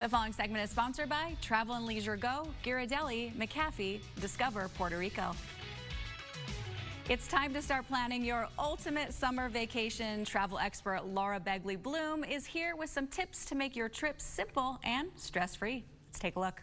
The following segment is sponsored by Travel and Leisure Go, Ghirardelli, McAfee, Discover Puerto Rico. It's time to start planning your ultimate summer vacation. Travel expert Laura Begley Bloom is here with some tips to make your trip simple and stress-free. Let's take a look.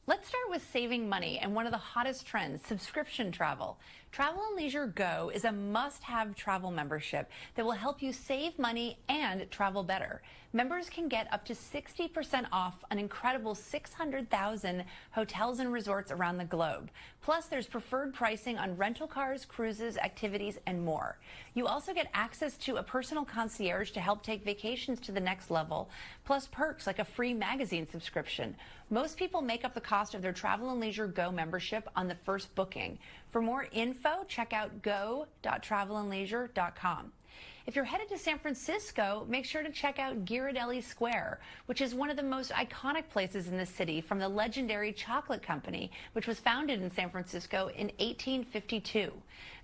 Let's start with saving money and one of the hottest trends, subscription travel. Travel and Leisure Go is a must-have travel membership that will help you save money and travel better. Members can get up to 60% off an incredible 600,000 hotels and resorts around the globe. Plus, there's preferred pricing on rental cars, cruises, activities, and more. You also get access to a personal concierge to help take vacations to the next level, plus perks like a free magazine subscription. Most people make up the cost of their Travel and Leisure Go membership on the first booking. For more info, check out go.travelandleisure.com. If you're headed to San Francisco, make sure to check out Ghirardelli Square, which is one of the most iconic places in the city from the legendary chocolate company, which was founded in San Francisco in 1852.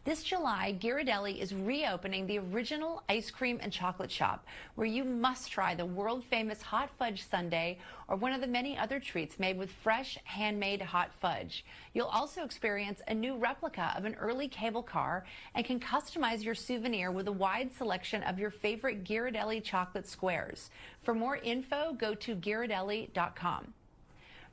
This July, Ghirardelli is reopening the original ice cream and chocolate shop, where you must try the world-famous hot fudge sundae or one of the many other treats made with fresh, handmade hot fudge. You'll also experience a new replica of an early cable car and can customize your souvenir with a wide selection of your favorite Ghirardelli chocolate squares. For more info, go to ghirardelli.com.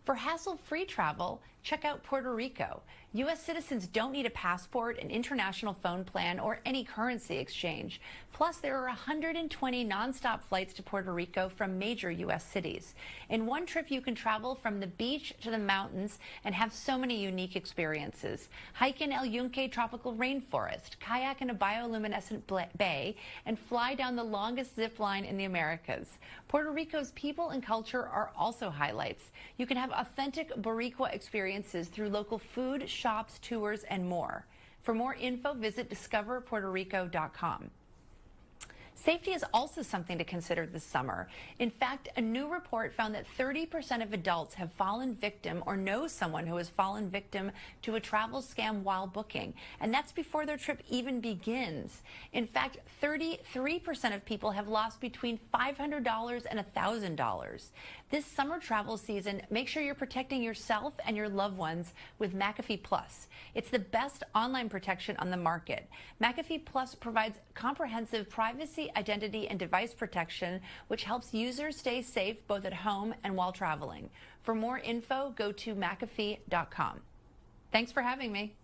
For hassle-free travel, check out Puerto Rico. U.S. citizens don't need a passport, an international phone plan, or any currency exchange. Plus, there are 120 nonstop flights to Puerto Rico from major U.S. cities. In one trip, you can travel from the beach to the mountains and have so many unique experiences. Hike in El Yunque tropical rainforest, kayak in a bioluminescent bay, and fly down the longest zip line in the Americas. Puerto Rico's people and culture are also highlights. You can have authentic Boricua experiences through local food, shops, tours, and more. For more info, visit discoverpuertorico.com. Safety is also something to consider this summer. In fact, a new report found that 30% of adults have fallen victim or know someone who has fallen victim to a travel scam while booking, and that's before their trip even begins. In fact, 33% of people have lost between $500 and $1,000. This summer travel season, make sure you're protecting yourself and your loved ones with McAfee Plus. It's the best online protection on the market. McAfee Plus provides comprehensive privacy, identity, and device protection, which helps users stay safe both at home and while traveling. For more info, go to McAfee.com. Thanks for having me.